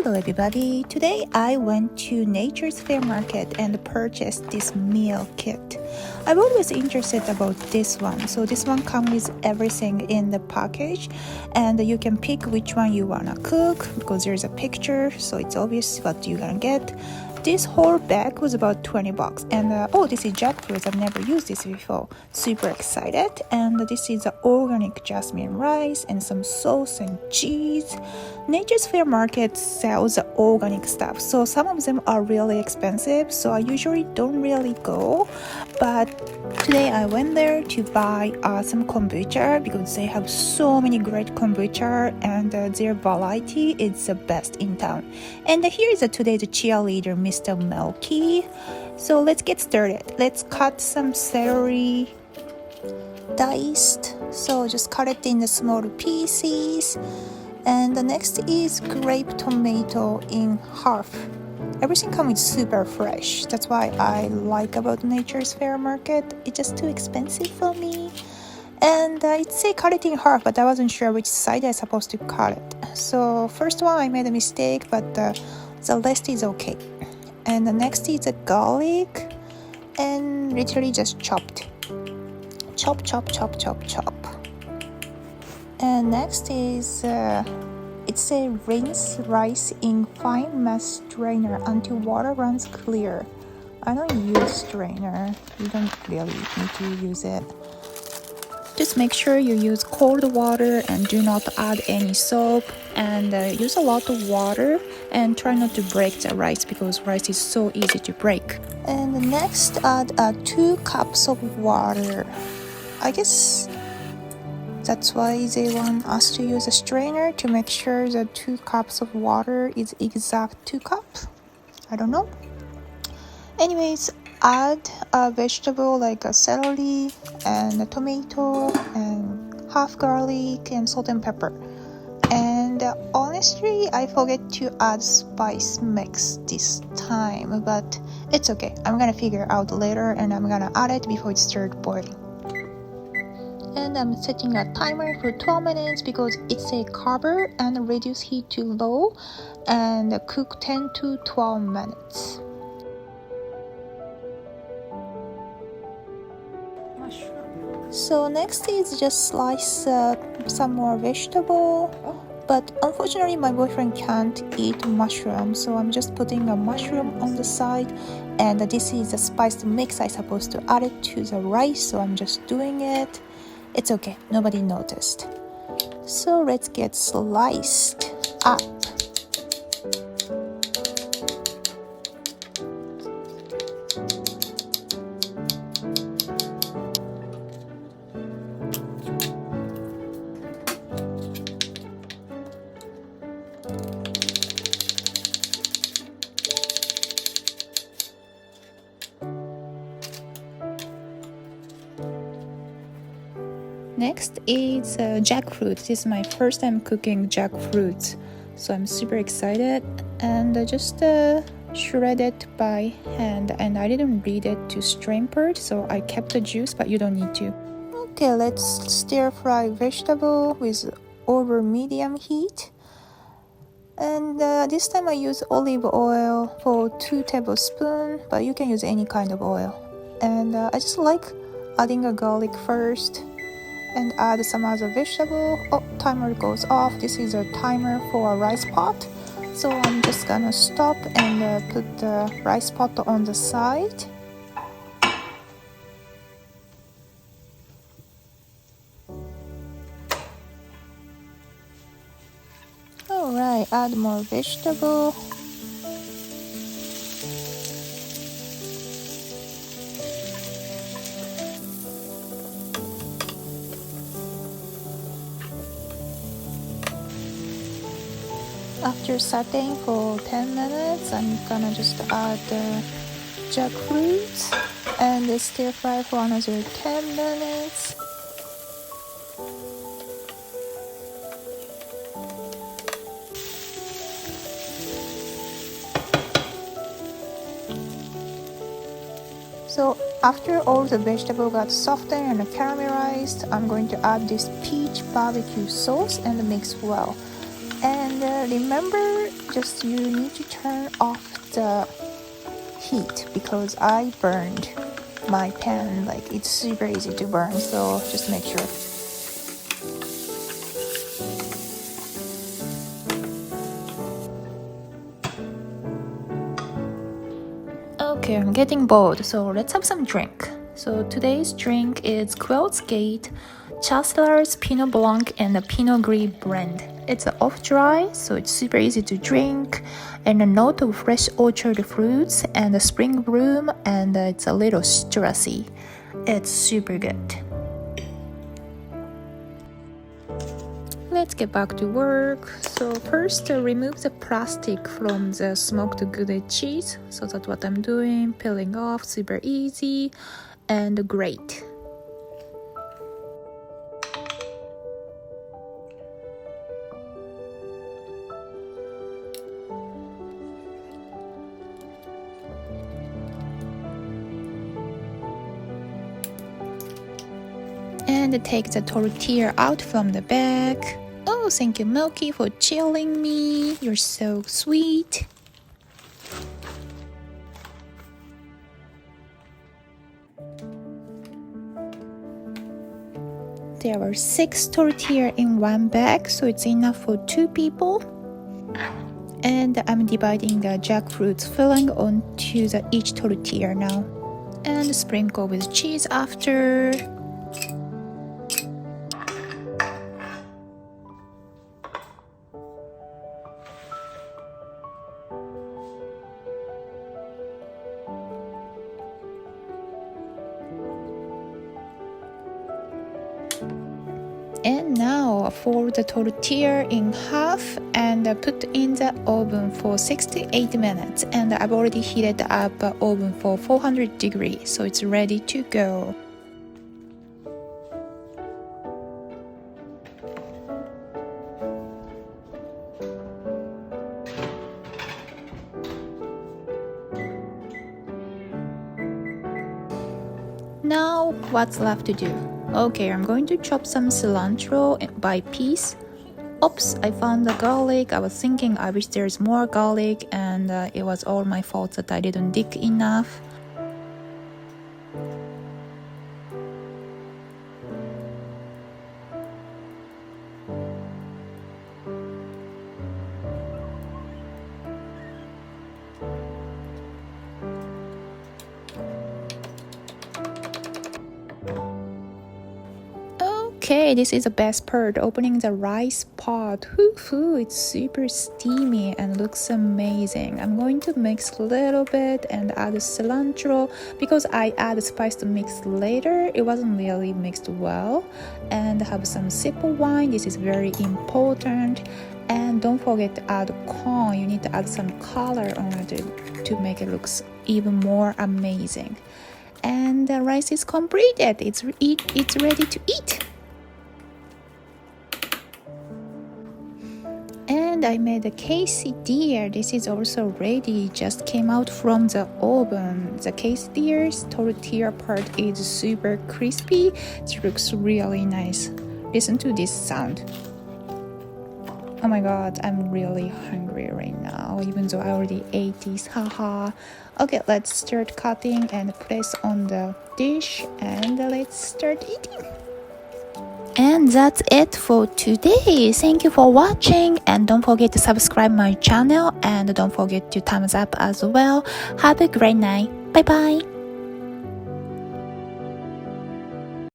Hello everybody! Today I went to Nature's Fair Market and purchased this meal kit. I'm always interested about this one. So this one comes with everything in the package and you can pick which one you wanna cook because there's a picture, so it's obvious what you're gonna get. This whole bag was about 20 bucks and this is jackfruit. I've never used this before. Super excited. And this is the organic jasmine rice and some sauce and cheese. Nature's Fair Market sells organic stuff, so some of them are really expensive, so I usually don't really go, but today I went there to buy some kombucha because they have so many great kombucha and their variety is the best in town. And here is today's cheerleader, Mr. Melky. So let's get started. Let's cut some celery diced, so just cut it in the small pieces. And the next is grape tomato in half. Everything comes super fresh. That's why I like about Nature's Fair Market. It's just too expensive for me. And it say cut it in half, but I wasn't sure which side I'm supposed to cut it. So first one I made a mistake, but the rest is okay. And the next is a garlic, and literally just chopped. Chop, chop, chop, chop, chop. And next is it's a rinse rice in fine mesh strainer until water runs clear. I don't use strainer. You don't really need to use it. Just make sure you use cold water and do not add any soap, and use a lot of water and try not to break the rice because rice is so easy to break. And next add 2 cups of water. I guess that's why they want us to use a strainer to make sure the 2 cups of water is exact 2 cups. I don't know. Anyways, add a vegetable like a celery and a tomato and half garlic and salt and pepper. And honestly, I forget to add spice mix this time, but it's okay. I'm gonna figure out later and I'm gonna add it before it starts boiling. And I'm setting a timer for 12 minutes because it's a cover and reduce heat to low and cook 10 to 12 minutes. So next is just slice some more vegetable, but unfortunately my boyfriend can't eat mushroom, so I'm just putting a mushroom on the side, and this is a spiced mix. I'm supposed to add it to the rice, so I'm just doing it. It's okay, nobody noticed. So let's get sliced up. Next is jackfruit. This is my first time cooking jackfruit, so I'm super excited. And just shred it by hand, and I didn't read it to strain part, so I kept the juice, but you don't need to. Okay, let's stir fry vegetable with over medium heat. And this time I use olive oil for 2 tablespoons, but you can use any kind of oil. And I just like adding a garlic first and add some other vegetable. Oh, timer goes off. This is a timer for a rice pot, so I'm just gonna stop and put the rice pot on the side. Alright, add more vegetable. After sauteing for 10 minutes, I'm gonna just add the jackfruit and stir fry for another 10 minutes. So after all the vegetable got softened and caramelized, I'm going to add this peach barbecue sauce and mix well. And remember, just you need to turn off the heat because I burned my pan. Like it's super easy to burn, so just make sure. Okay, I'm getting bored, so let's have some drink. So today's drink is Quail's Gate, Chasselar's Pinot Blanc and the Pinot Gris blend. It's off-dry, so it's super easy to drink, and a note of fresh orchard fruits and a spring bloom, and it's a little citrusy. It's super good. Let's get back to work. So first, remove the plastic from the smoked Gouda cheese. So that's what I'm doing, peeling off, super easy and great. And take the tortilla out from the bag. Oh, thank you, Milky, for chilling me. You're so sweet. There are 6 tortillas in one bag, so it's enough for 2 people. And I'm dividing the jackfruit filling onto each tortilla now. And sprinkle with cheese after. And now fold the tortilla in half and put in the oven for 6 to 8 minutes. And I've already heated up the oven for 400 degrees, so it's ready to go. Now, what's left to do? Okay, I'm going to chop some cilantro by piece. Oops, I found the garlic. I was thinking I wish there's more garlic, and it was all my fault that I didn't dig enough. Okay, this is the best part, opening the rice pot. Hoo-hoo, it's super steamy and looks amazing. I'm going to mix a little bit and add cilantro because I add spice to mix later. It wasn't really mixed well. And have some sip of wine. This is very important. And don't forget to add corn. You need to add some color on it to make it look even more amazing. And the rice is completed. It's ready to eat. And I made a quesadilla. This is also ready, just came out from the oven. The quesadilla's tortilla part is super crispy. It looks really nice. Listen to this sound. Oh my god, I'm really hungry right now, even though I already ate this, haha. Okay, let's start cutting and place on the dish, and let's start eating. And that's it for today. Thank you for watching, and don't forget to subscribe my channel, and don't forget to thumbs up as well. Have a great night. Bye bye.